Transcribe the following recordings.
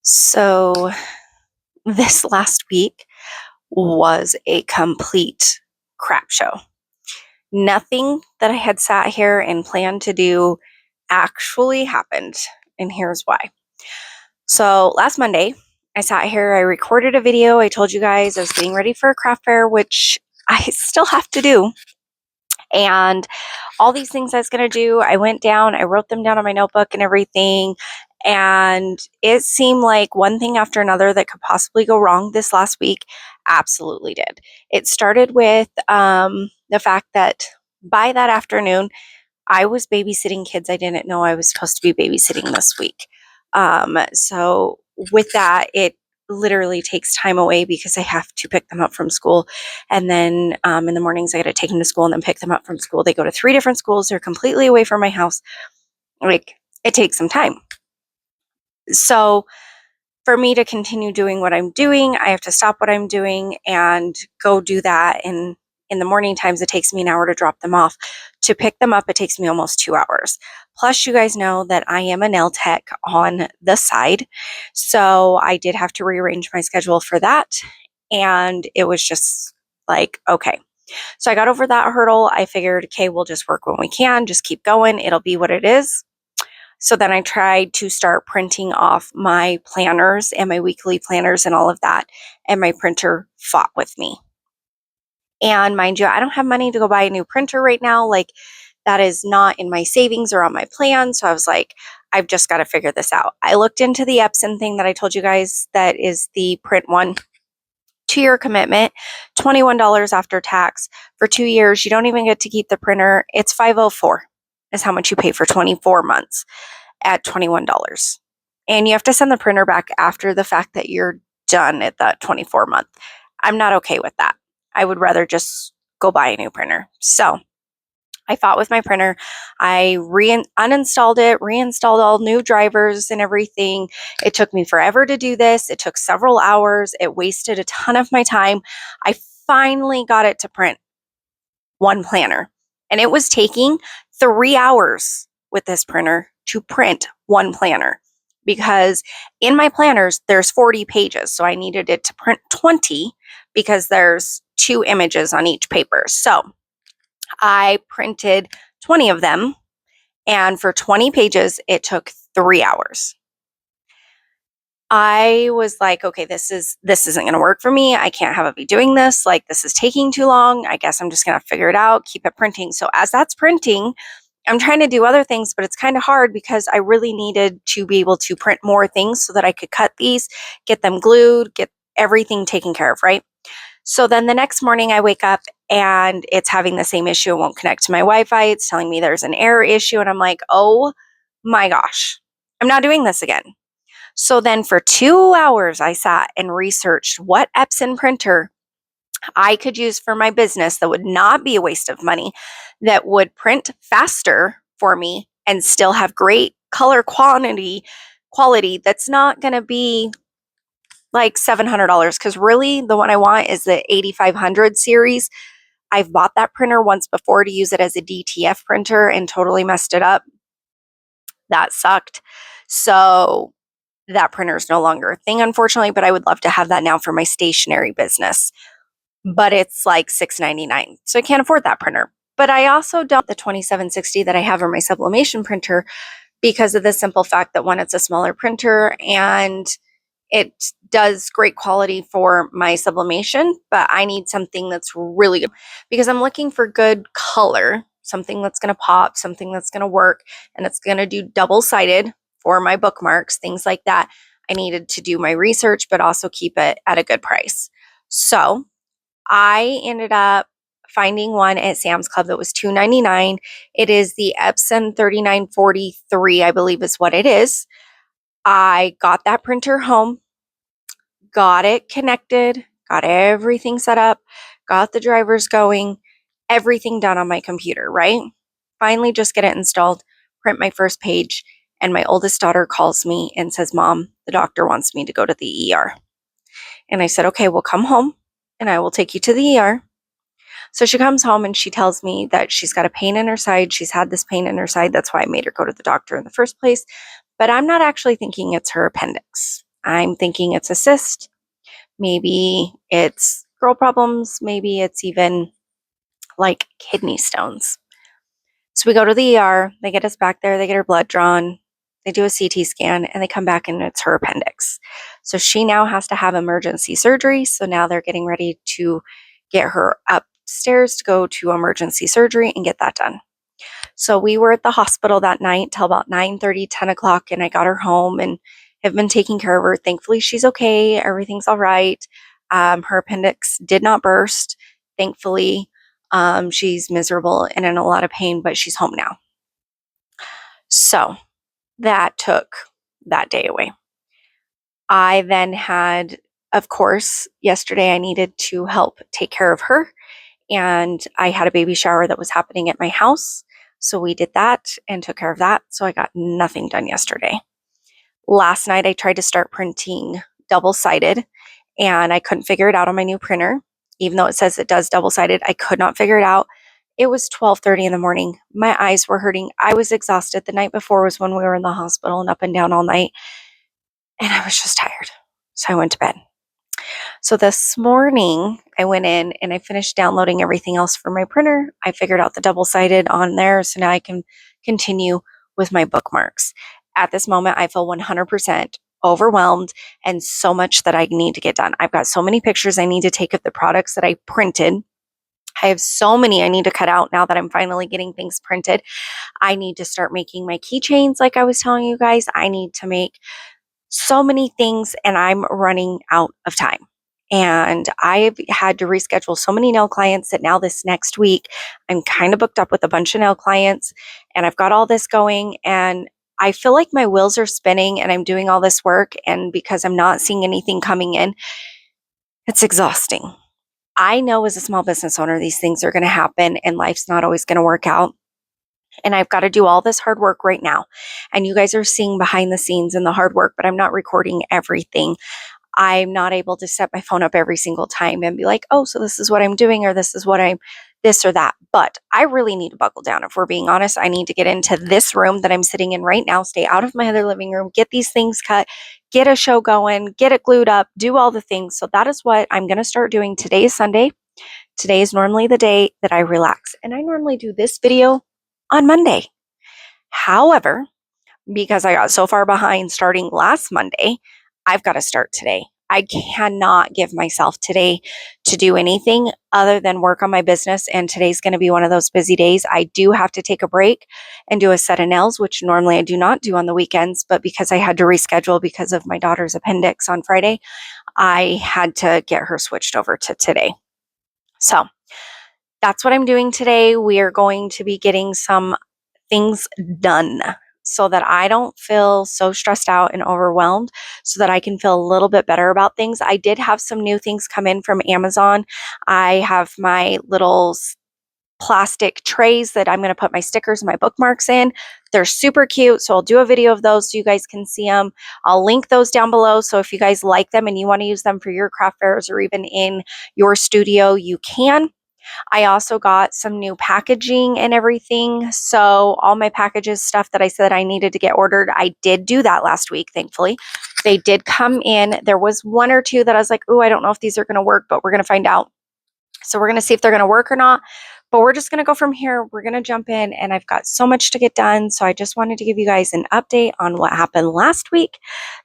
So this last week was a complete crap show. Nothing that I had sat here and planned to do actually happened, and here's why. So last Monday, I sat here, I recorded a video. I told you guys I was getting ready for a craft fair, which I still have to do. And all these things I was going to do, I went down, I wrote them down on my notebook and everything. And it seemed like one thing after another that could possibly go wrong this last week absolutely did. It started with the fact that by that afternoon, I was babysitting kids I didn't know I was supposed to be babysitting this week. So with that, it literally takes time away because I have to pick them up from school. And then in the mornings, I got to take them to school and then pick them up from school. They go to 3 different schools. They're completely away from my house. Like, it takes some time. So for me to continue doing what I'm doing, I have to stop what I'm doing and go do that. And in the morning times, it takes me an hour to drop them off. To pick them up, it takes me almost 2 hours. Plus, you guys know that I am a nail tech on the side. So I did have to rearrange my schedule for that. And it was just like, okay. So I got over that hurdle. I figured, okay, we'll just work when we can, just keep going. It'll be what it is. So then I tried to start printing off my planners and my weekly planners and all of that. And my printer fought with me. And mind you, I don't have money to go buy a new printer right now. Like, that is not in my savings or on my plan. So I was like, I've just got to figure this out. I looked into the Epson thing that I told you guys that is the print one. 2-year commitment, $21 after tax for 2 years. You don't even get to keep the printer. It's $504 is how much you pay for 24 months at $21. And you have to send the printer back after the fact that you're done at that 24 month. I'm not okay with that. I would rather just go buy a new printer. So I fought with my printer. I uninstalled it, reinstalled all new drivers and everything. It took me forever to do this. It took several hours. It wasted a ton of my time. I finally got it to print one planner, and it was taking 3 hours with this printer to print one planner, because in my planners, there's 40 pages. So I needed it to print 20 because there's 2 images on each paper. So I printed 20 of them, and for 20 pages, it took 3 hours. I was like, okay, this isn't going to work for me. I can't have it be doing this. Like, this is taking too long. I guess I'm just going to figure it out, keep it printing. So as that's printing, I'm trying to do other things, but it's kind of hard because I really needed to be able to print more things so that I could cut these, get them glued, get everything taken care of, right? So then the next morning I wake up and it's having the same issue. It won't connect to my Wi-Fi. It's telling me there's an error issue. And I'm like, oh my gosh, I'm not doing this again. So then for 2 hours, I sat and researched what Epson printer I could use for my business that would not be a waste of money, that would print faster for me and still have great color quality that's not going to be like $700, because really the one I want is the 8500 series. I've bought that printer once before to use it as a DTF printer and totally messed it up. That sucked. So that printer is no longer a thing, unfortunately, but I would love to have that now for my stationery business. But it's like $6.99. So I can't afford that printer. But I also don't the 2760 that I have in my sublimation printer, because of the simple fact that, one, it's a smaller printer and it does great quality for my sublimation, but I need something that's really good because I'm looking for good color, something that's going to pop, something that's going to work, and it's going to do double-sided for my bookmarks, things like that. I needed to do my research, but also keep it at a good price. So I ended up finding one at Sam's Club that was $2.99. It is the Epson 3943, I believe is what it is. I got that printer home, got it connected, got everything set up, got the drivers going, everything done on my computer, right? Finally, just get it installed, print my first page, and my oldest daughter calls me and says, "Mom, the doctor wants me to go to the ER." And I said, "Okay, well, come home and I will take you to the ER." So she comes home and she tells me that she's got a pain in her side. She's had this pain in her side. That's why I made her go to the doctor in the first place. But I'm not actually thinking it's her appendix. I'm thinking it's a cyst. Maybe it's girl problems. Maybe it's even like kidney stones. So we go to the ER, they get us back there, they get her blood drawn, they do a CT scan, and they come back and it's her appendix. So she now has to have emergency surgery. So now they're getting ready to get her upstairs to go to emergency surgery and get that done. So we were at the hospital that night till about 9:30, 10 o'clock, and I got her home and have been taking care of her. Thankfully, she's okay. Everything's all right. Her appendix did not burst, thankfully. She's miserable and in a lot of pain, but she's home now. So that took that day away. I then had, of course, yesterday I needed to help take care of her, and I had a baby shower that was happening at my house. So we did that and took care of that. So I got nothing done yesterday. Last night I tried to start printing double-sided and I couldn't figure it out on my new printer. Even though it says it does double-sided, I could not figure it out. It was 12:30 in the morning. My eyes were hurting. I was exhausted. The night before was when we were in the hospital and up and down all night. And I was just tired. So I went to bed. So this morning I went in and I finished downloading everything else for my printer. I figured out the double-sided on there. So now I can continue with my bookmarks. At this moment, I feel 100% overwhelmed and so much that I need to get done. I've got so many pictures I need to take of the products that I printed. I have so many I need to cut out now that I'm finally getting things printed. I need to start making my keychains like I was telling you guys. I need to make so many things and I'm running out of time. And I've had to reschedule so many nail clients that now this next week, I'm kind of booked up with a bunch of nail clients and I've got all this going and I feel like my wheels are spinning and I'm doing all this work. And because I'm not seeing anything coming in, it's exhausting. I know as a small business owner, these things are going to happen and life's not always going to work out. And I've got to do all this hard work right now. And you guys are seeing behind the scenes and the hard work, but I'm not recording everything. I'm not able to set my phone up every single time and be like, oh, so this is what I'm doing, or this is what I'm this or that. But I really need to buckle down. If we're being honest, I need to get into this room that I'm sitting in right now, stay out of my other living room, get these things cut, get a show going, get it glued up, do all the things. So that is what I'm going to start doing. Today is Sunday. Today is normally the day that I relax. And I normally do this video on Monday. However, because I got so far behind starting last Monday, I've got to start today. I cannot give myself today to do anything other than work on my business. And today's going to be one of those busy days. I do have to take a break and do a set of nails, which normally I do not do on the weekends. But because I had to reschedule because of my daughter's appendix on Friday, I had to get her switched over to today. So that's what I'm doing today. We are going to be getting some things done so that I don't feel so stressed out and overwhelmed, so that I can feel a little bit better about things. I did have some new things come in from Amazon. I have my little plastic trays that I'm going to put my stickers and my bookmarks in. They're super cute, so I'll do a video of those so you guys can see them. I'll link those down below, so if you guys like them and you want to use them for your craft fairs or even in your studio, you can. I also got some new packaging and everything. So all my packages, stuff that I said I needed to get ordered, I did do that last week, thankfully. They did come in. There was one or two that I was like, oh, I don't know if these are going to work, but we're going to find out. So we're going to see if they're going to work or not. But we're just going to go from here. We're going to jump in and I've got so much to get done. So I just wanted to give you guys an update on what happened last week,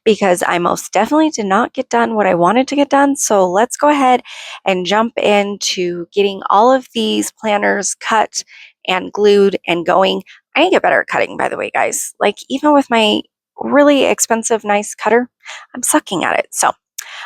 because I most definitely did not get done what I wanted to get done. So let's go ahead and jump into getting all of these planners cut and glued and going. I need to get better at cutting, by the way, guys. Like even with my really expensive, nice cutter, I'm sucking at it. So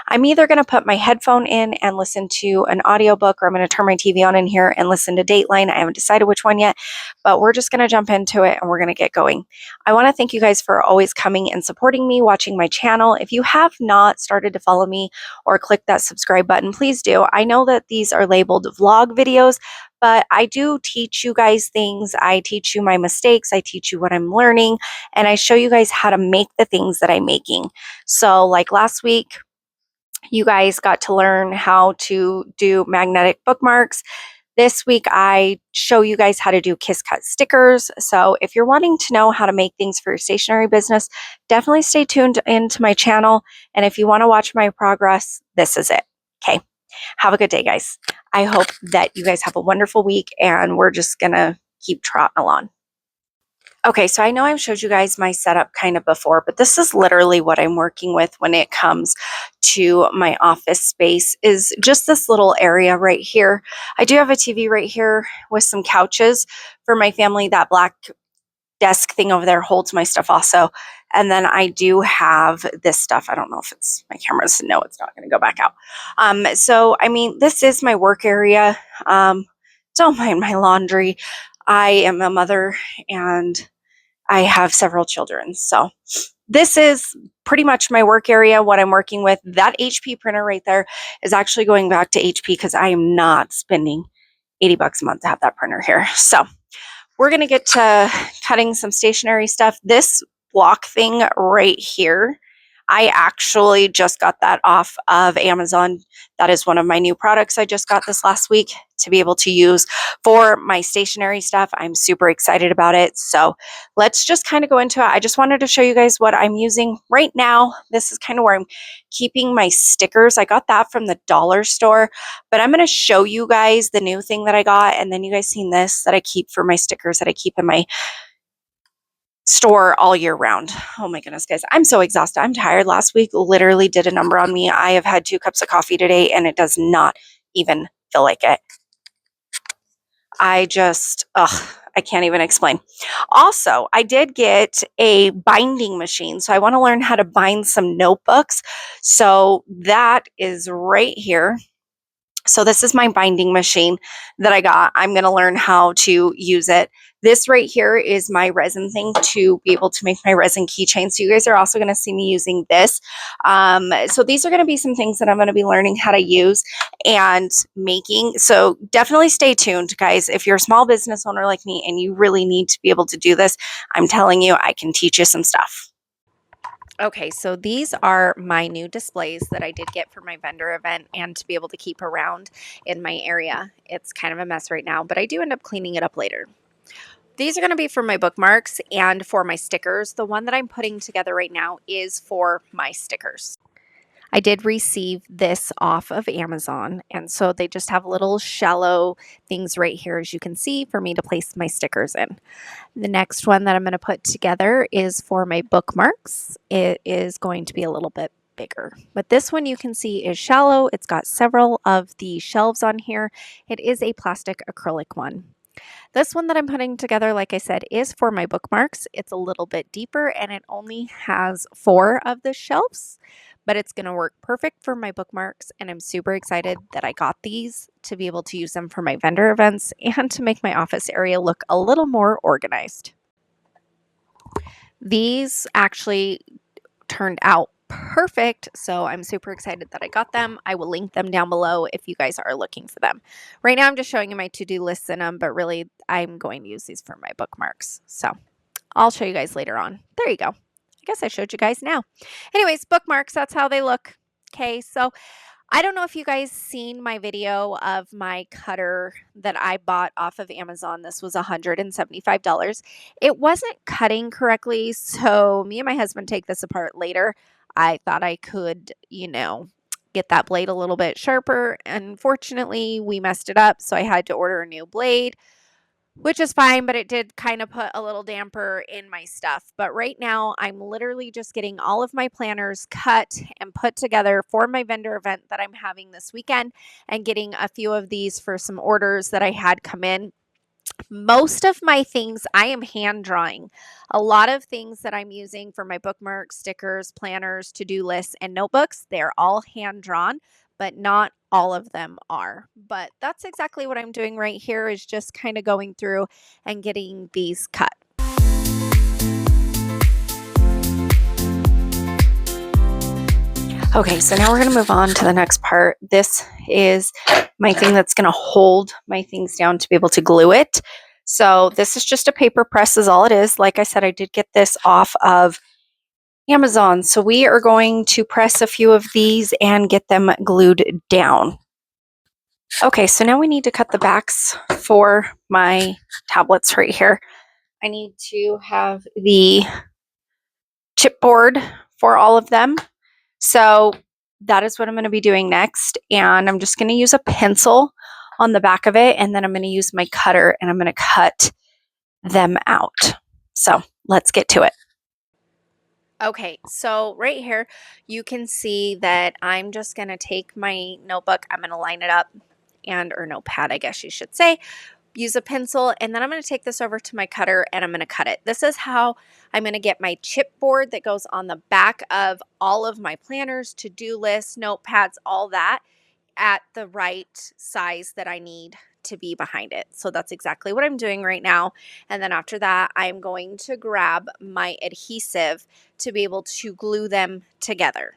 I'm either going to put my headphone in and listen to an audiobook, or I'm going to turn my TV on in here and listen to Dateline. I haven't decided which one yet, but we're just going to jump into it and we're going to get going. I want to thank you guys for always coming and supporting me, watching my channel. If you have not started to follow me or click that subscribe button, please do. I know that these are labeled vlog videos, but I do teach you guys things. I teach you my mistakes. I teach you what I'm learning, and I show you guys how to make the things that I'm making. So like last week, you guys got to learn how to do magnetic bookmarks. This week, I show you guys how to do Kiss Cut stickers. So if you're wanting to know how to make things for your stationery business, definitely stay tuned into my channel. And if you want to watch my progress, this is it. Okay. Have a good day, guys. I hope that you guys have a wonderful week, and we're just going to keep trotting along. Okay, so I know I've showed you guys my setup kind of before, but this is literally what I'm working with when it comes to my office space, is just this little area right here. I do have a TV right here with some couches for my family. That black desk thing over there holds my stuff also. And then I do have this stuff. I don't know if it's my camera's, no, it's not going to go back out. So, I mean, this is my work area. Don't mind my laundry. I am a mother and I have several children. So this is pretty much my work area, what I'm working with. That HP printer right there is actually going back to HP because I am not spending $80 a month to have that printer here. So we're going to get to cutting some stationery stuff. This block thing right here, I actually just got that off of Amazon. That is one of my new products I just got this last week to be able to use for my stationery stuff. I'm super excited about it. So let's just kind of go into it. I just wanted to show you guys what I'm using right now. This is kind of where I'm keeping my stickers. I got that from the dollar store, but I'm going to show you guys the new thing that I got. And then you guys seen this that I keep for my stickers that I keep in my store all year round. Oh my goodness, guys. I'm so exhausted. I'm tired. Last week literally did a number on me. I have had 2 cups of coffee today and it does not even feel like it. I can't even explain. Also, I did get a binding machine. So I want to learn how to bind some notebooks. So that is right here. So this is my binding machine that I got. I'm going to learn how to use it. This right here is my resin thing to be able to make my resin keychains. So you guys are also going to see me using this. So these are going to be some things that I'm going to be learning how to use and making. So definitely stay tuned, guys. If you're a small business owner like me and you really need to be able to do this, I'm telling you, I can teach you some stuff. Okay, so these are my new displays that I did get for my vendor event and to be able to keep around in my area. It's kind of a mess right now, but I do end up cleaning it up later. These are going to be for my bookmarks and for my stickers. The one that I'm putting together right now is for my stickers. I did receive this off of Amazon, and so they just have little shallow things right here, as you can see, for me to place my stickers in. The next one that I'm going to put together is for my bookmarks. It is going to be a little bit bigger, but this one you can see is shallow. It's got several of the shelves on here. It is a plastic acrylic one. This one that I'm putting together, like I said, is for my bookmarks. It's a little bit deeper and it only has 4 of the shelves, but it's going to work perfect for my bookmarks. And I'm super excited that I got these to be able to use them for my vendor events and to make my office area look a little more organized. These actually turned out perfect, so I'm super excited that I got them. I will link them down below if you guys are looking for them. Right now I'm just showing you my to-do lists in them, but really I'm going to use these for my bookmarks. So I'll show you guys later on. There you go. I guess I showed you guys now. Anyways, bookmarks, that's how they look. Okay, so I don't know if you guys seen my video of my cutter that I bought off of Amazon. This was $175. It wasn't cutting correctly, so me and my husband take this apart later. I thought I could, get that blade a little bit sharper. Unfortunately, we messed it up, so I had to order a new blade, which is fine, but it did kind of put a little damper in my stuff. But right now, I'm literally just getting all of my planners cut and put together for my vendor event that I'm having this weekend and getting a few of these for some orders that I had come in. Most of my things I am hand drawing. A lot of things that I'm using for my bookmarks, stickers, planners, to-do lists, and notebooks, they're all hand drawn, but not all of them are. But that's exactly what I'm doing right here, is just kind of going through and getting these cut. Okay, so now we're going to move on to the next part. This is my thing that's going to hold my things down to be able to glue it. So this is just a paper press is all it is. Like I said, I did get this off of Amazon. So we are going to press a few of these and get them glued down. Okay, so now we need to cut the backs for my tablets right here. I need to have the chipboard for all of them. So that is what I'm going to be doing next. And I'm just going to use a pencil on the back of it. And then I'm going to use my cutter and I'm going to cut them out. So let's get to it. Okay, so right here, you can see that I'm just going to take my notebook. I'm going to line it up or notepad, I guess you should say. Use a pencil, and then I'm going to take this over to my cutter and I'm going to cut it. This is how I'm going to get my chipboard that goes on the back of all of my planners, to-do lists, notepads, all that at the right size that I need to be behind it. So that's exactly what I'm doing right now. And then after that, I'm going to grab my adhesive to be able to glue them together.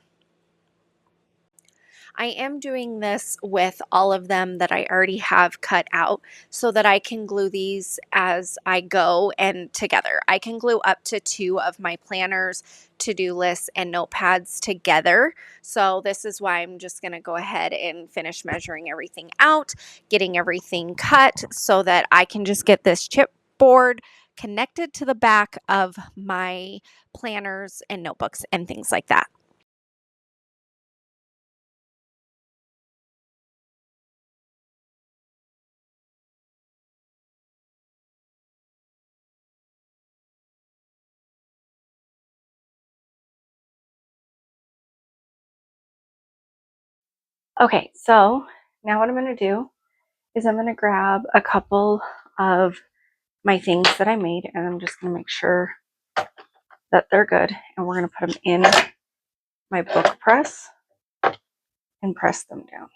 I am doing this with all of them that I already have cut out so that I can glue these as I go and together. I can glue up to 2 of my planners, to-do lists, and notepads together. So this is why I'm just going to go ahead and finish measuring everything out, getting everything cut so that I can just get this chipboard connected to the back of my planners and notebooks and things like that. Okay, so now what I'm going to do is I'm going to grab a couple of my things that I made and I'm just going to make sure that they're good. And we're going to put them in my book press and press them down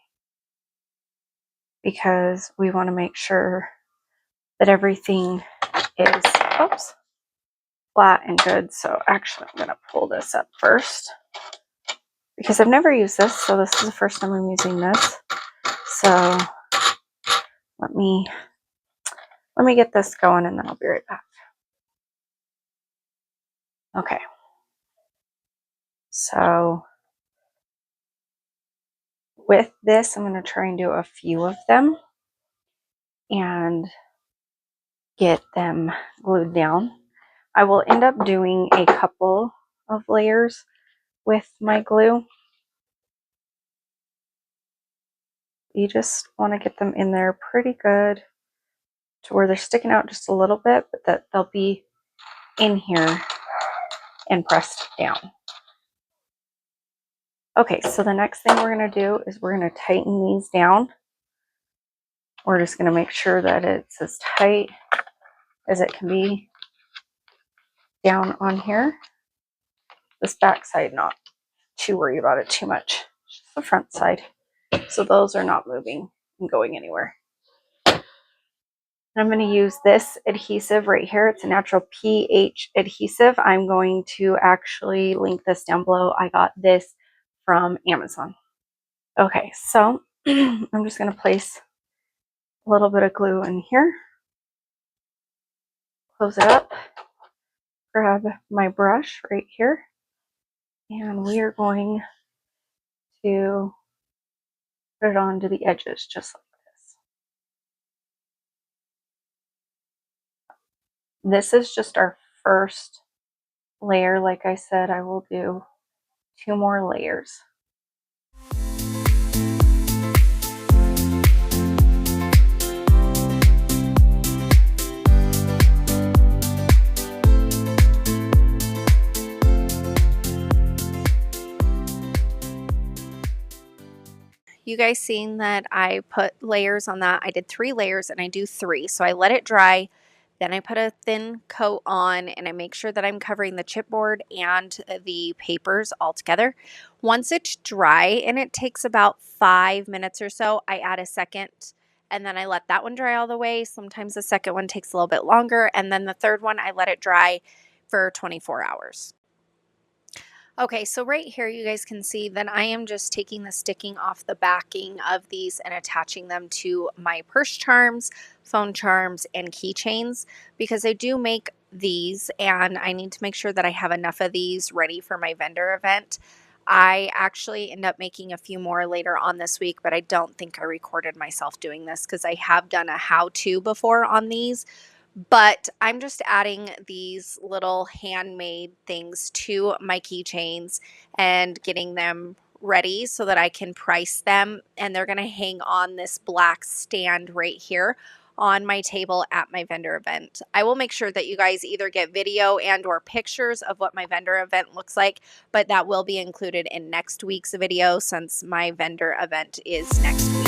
because we want to make sure that everything is, oops, flat and good. So actually I'm going to pull this up first because I've never used this. So this is the first time I'm using this. So let me get this going and then I'll be right back. Okay. So with this, I'm going to try and do a few of them and get them glued down. I will end up doing a couple of layers with my glue. You just want to get them in there pretty good to where they're sticking out just a little bit, but that they'll be in here and pressed down. Okay, so the next thing we're going to do is we're going to tighten these down. We're just going to make sure that it's as tight as it can be down on here. This back side, not too worried about it too much. Just the front side. So those are not moving and going anywhere. I'm going to use this adhesive right here. It's a natural pH adhesive. I'm going to actually link this down below. I got this from Amazon. Okay, so I'm just going to place a little bit of glue in here. Close it up. Grab my brush right here. And we are going to put it onto the edges just like this. This is just our first layer. Like I said, I will do 2 more layers. You guys seen that I put layers on that. I did 3 layers and I do 3. So I let it dry. Then I put a thin coat on and I make sure that I'm covering the chipboard and the papers all together. Once it's dry, and it takes about 5 minutes or so, I add a second and then I let that one dry all the way. Sometimes the second one takes a little bit longer. And then the third one, I let it dry for 24 hours. Okay, so right here you guys can see that I am just taking the sticking off the backing of these and attaching them to my purse charms, phone charms, and keychains because I do make these and I need to make sure that I have enough of these ready for my vendor event. I actually end up making a few more later on this week, but I don't think I recorded myself doing this because I have done a how-to before on these. But I'm just adding these little handmade things to my keychains and getting them ready so that I can price them. And they're going to hang on this black stand right here on my table at my vendor event. I will make sure that you guys either get video and or pictures of what my vendor event looks like, but that will be included in next week's video since my vendor event is next week.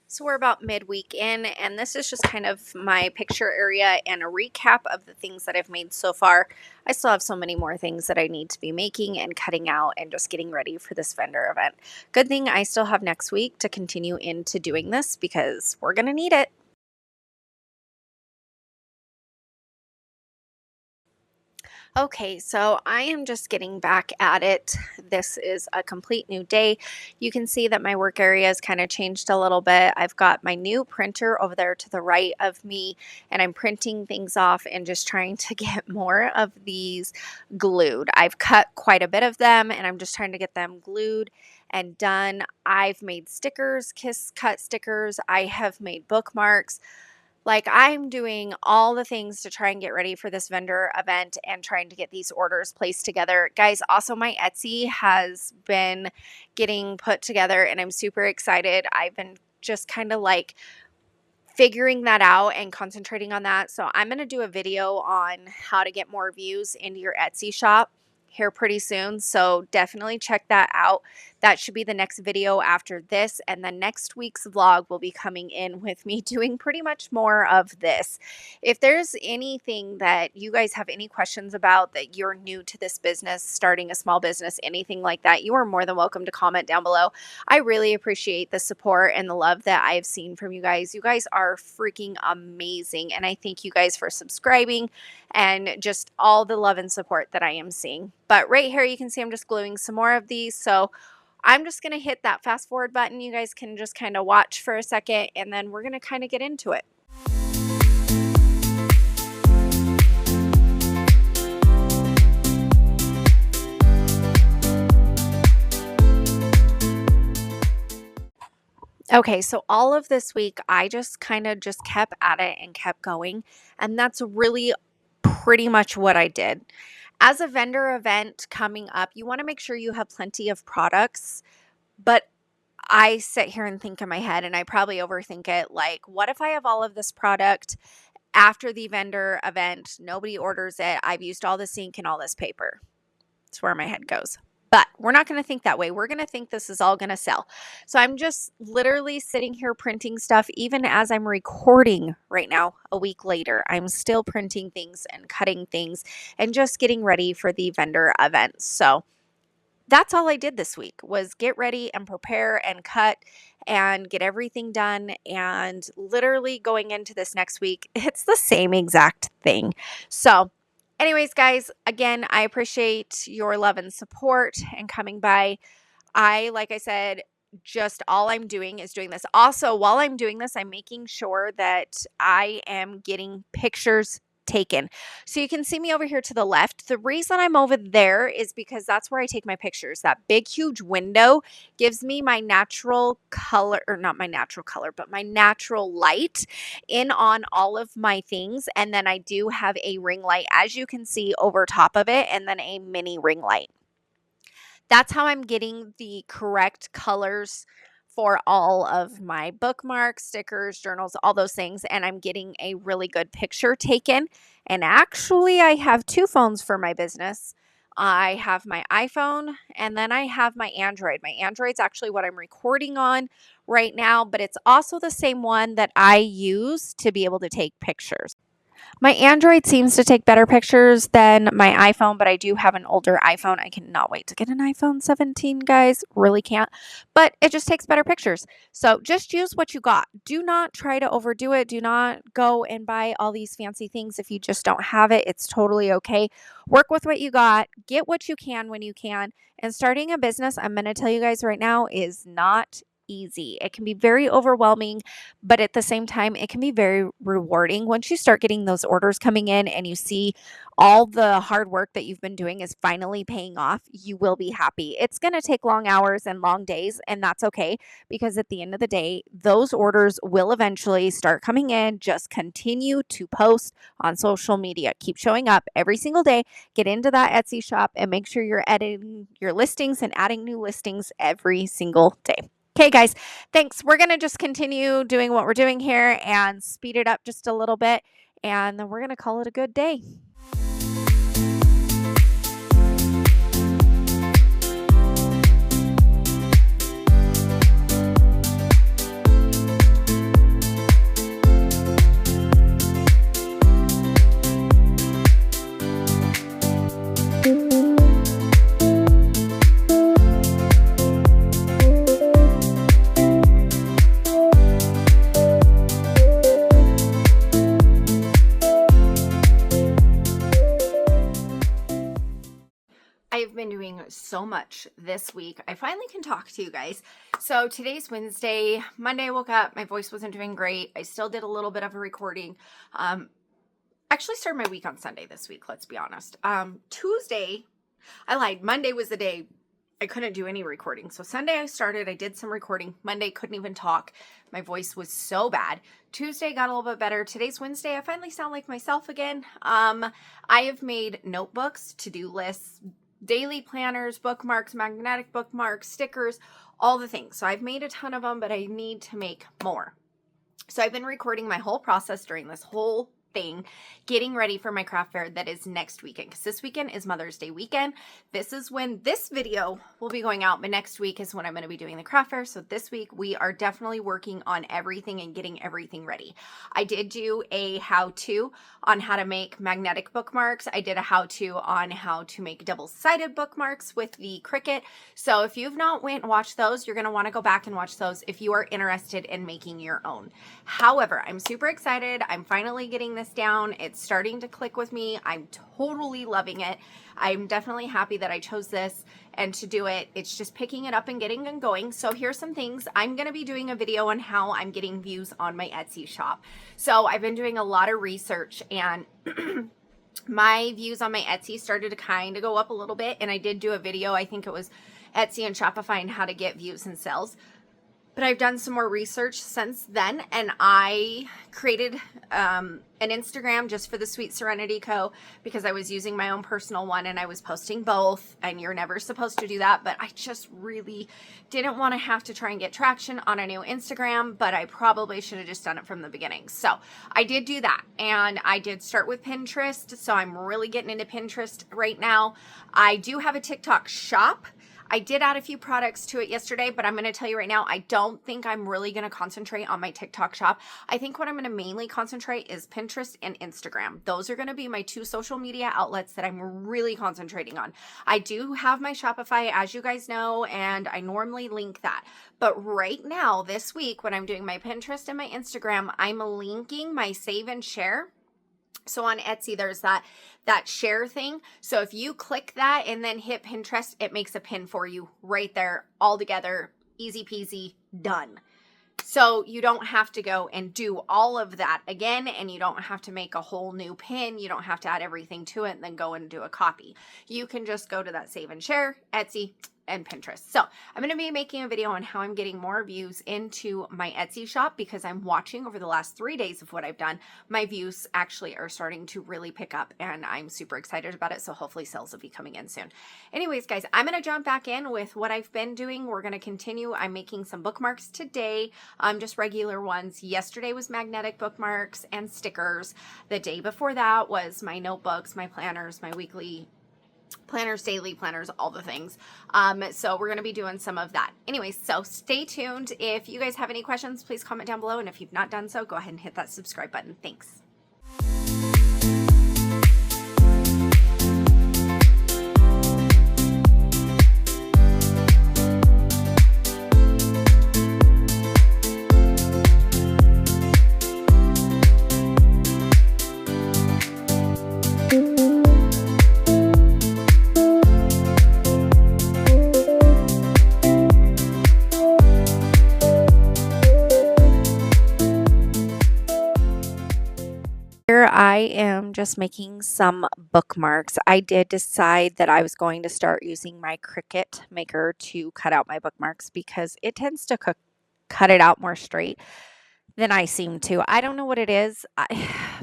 So we're about midweek in, and this is just kind of my picture area and a recap of the things that I've made so far. I still have so many more things that I need to be making and cutting out and just getting ready for this vendor event. Good thing I still have next week to continue into doing this because we're going to need it. Okay, so I am just getting back at it. This is a complete new day. You can see that my work area has kind of changed a little bit. I've got my new printer over there to the right of me, and I'm printing things off and just trying to get more of these glued. I've cut quite a bit of them, and I'm just trying to get them glued and done. I've made stickers, kiss cut stickers. I have made bookmarks. Like, I'm doing all the things to try and get ready for this vendor event and trying to get these orders placed together. Guys, also my Etsy has been getting put together and I'm super excited. I've been just kind of like figuring that out and concentrating on that. So I'm going to do a video on how to get more views into your Etsy shop here pretty soon. So definitely check that out. That should be the next video after this. And then next week's vlog will be coming in with me doing pretty much more of this. If there's anything that you guys have any questions about, that you're new to this business, starting a small business, anything like that, you are more than welcome to comment down below. I really appreciate the support and the love that I've seen from you guys. You guys are freaking amazing. And I thank you guys for subscribing and just all the love and support that I am seeing. But right here, you can see I'm just gluing some more of these. So I'm just going to hit that fast forward button. You guys can just kind of watch for a second, and then we're going to kind of get into it. Okay, so all of this week, I just kind of just kept at it and kept going. And that's really pretty much what I did. As a vendor event coming up, you want to make sure you have plenty of products, but I sit here and think in my head, and I probably overthink it. Like, what if I have all of this product after the vendor event, nobody orders it, I've used all this ink and all this paper? That's where my head goes. But we're not going to think that way. We're going to think this is all going to sell. So I'm just literally sitting here printing stuff. Even as I'm recording right now, a week later, I'm still printing things and cutting things and just getting ready for the vendor event. So that's all I did this week, was get ready and prepare and cut and get everything done. And literally going into this next week, it's the same exact thing. So anyways, guys, again, I appreciate your love and support and coming by. Like I said, just all I'm doing is doing this. Also, while I'm doing this, I'm making sure that I am getting pictures taken. So you can see me over here to the left. The reason I'm over there is because that's where I take my pictures. That big, huge window gives me my natural color, or not my natural color, but my natural light in on all of my things. And then I do have a ring light, as you can see, over top of it, and then a mini ring light. That's how I'm getting the correct colors for all of my bookmarks, stickers, journals, all those things. And I'm getting a really good picture taken. And actually, I have two phones for my business. I have my iPhone and then I have my Android. My Android's actually what I'm recording on right now, but it's also the same one that I use to be able to take pictures. My Android seems to take better pictures than my iPhone, but I do have an older iPhone. I cannot wait to get an iPhone 17, guys. Really can't. But it just takes better pictures. So just use what you got. Do not try to overdo it. Do not go and buy all these fancy things if you just don't have it. It's totally okay. Work with what you got. Get what you can when you can. And starting a business, I'm going to tell you guys right now, is not easy. It can be very overwhelming, but at the same time, it can be very rewarding once you start getting those orders coming in and you see all the hard work that you've been doing is finally paying off. You will be happy. It's going to take long hours and long days, and that's okay, because at the end of the day, those orders will eventually start coming in. Just continue to post on social media. Keep showing up every single day. Get into that Etsy shop and make sure you're editing your listings and adding new listings every single day. Okay, guys, thanks. We're going to just continue doing what we're doing here and speed it up just a little bit, and then we're going to call it a good day. I've been doing so much this week. I finally can talk to you guys. So today's Wednesday. Monday I woke up, my voice wasn't doing great. I still did a little bit of a recording. Actually started my week on Sunday this week, let's be honest. Tuesday, I lied. Monday was the day I couldn't do any recording. So Sunday I did some recording. Monday couldn't even talk. My voice was so bad. Tuesday got a little bit better. Today's Wednesday. I finally sound like myself again. I have made notebooks, to-do lists, daily planners, bookmarks, magnetic bookmarks, stickers, all the things. So I've made a ton of them, but I need to make more. So I've been recording my whole process during this whole thing, getting ready for my craft fair that is next weekend, because this weekend is Mother's Day weekend. This is when this video will be going out, but next week is when I'm going to be doing the craft fair. So this week we are definitely working on everything and getting everything ready. I did do a how-to on how to make magnetic bookmarks. I did a how-to on how to make double-sided bookmarks with the Cricut. So if you've not went and watched those, you're going to want to go back and watch those if you are interested in making your own. However, I'm super excited. I'm finally getting this down. It's starting to click with me. I'm totally loving it. I'm definitely happy that I chose this and to do it. It's just picking it up and getting and going. So here's some things. I'm going to be doing a video on how I'm getting views on my Etsy shop. So I've been doing a lot of research, and my views on my Etsy started to kind of go up a little bit. And I did do a video, I think it was Etsy and Shopify and how to get views and sales. But I've done some more research since then, and I created an Instagram just for the Sweet Serenity Co. because I was using my own personal one and I was posting both, and you're never supposed to do that, but I just really didn't want to have to try and get traction on a new Instagram, but I probably should have just done it from the beginning. So I did do that, and I did start with Pinterest, so I'm really getting into Pinterest right now. I do have a TikTok shop. I did add a few products to it yesterday, but I'm going to tell you right now, I don't think I'm really going to concentrate on my TikTok shop. I think what I'm going to mainly concentrate is Pinterest and Instagram. Those are going to be my two social media outlets that I'm really concentrating on. I do have my Shopify, as you guys know, and I normally link that. But right now, this week, when I'm doing my Pinterest and my Instagram, I'm linking my save and share. So on Etsy, there's that share thing. So if you click that and then hit Pinterest, it makes a pin for you right there, all together, easy peasy, done. So you don't have to go and do all of that again, and you don't have to make a whole new pin. You don't have to add everything to it and then go and do a copy. You can just go to that save and share, Etsy, and Pinterest. So I'm going to be making a video on how I'm getting more views into my Etsy shop, because I'm watching over the last 3 days of what I've done. My views actually are starting to really pick up, and I'm super excited about it. So hopefully sales will be coming in soon. Anyways, guys, I'm going to jump back in with what I've been doing. We're going to continue. I'm making some bookmarks today, just regular ones. Yesterday was magnetic bookmarks and stickers. The day before that was my notebooks, my planners, my weekly planners, daily planners, all the things. So we're going to be doing some of that. Anyways, so stay tuned. If you guys have any questions, please comment down below. And if you've not done so, go ahead and hit that subscribe button. Thanks. am just making some bookmarks. I did decide that I was going to start using my Cricut maker to cut out my bookmarks because it tends to cut it out more straight than I seem to. I don't know what it is.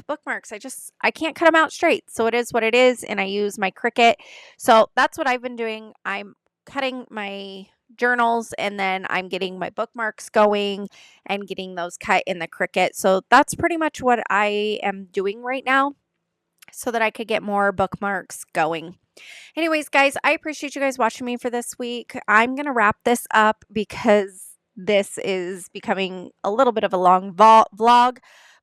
Bookmarks, I can't cut them out straight. So it is what it is, and I use my Cricut. So that's what I've been doing. I'm cutting my journals, and then I'm getting my bookmarks going and getting those cut in the Cricut. So that's pretty much what I am doing right now so that I could get more bookmarks going. Anyways, guys, I appreciate you guys watching me for this week. I'm going to wrap this up because this is becoming a little bit of a long vlog,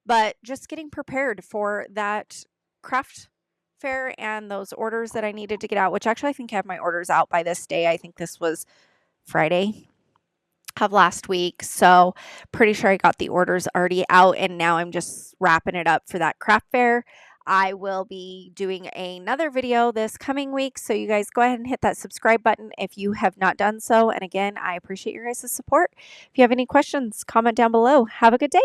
but just getting prepared for that craft fair and those orders that I needed to get out, which actually I think I have my orders out by this day. I think this was Friday of last week. So pretty sure I got the orders already out, and now I'm just wrapping it up for that craft fair. I will be doing another video this coming week, so you guys go ahead and hit that subscribe button if you have not done so. And again, I appreciate your guys' support. If you have any questions, comment down below. Have a good day.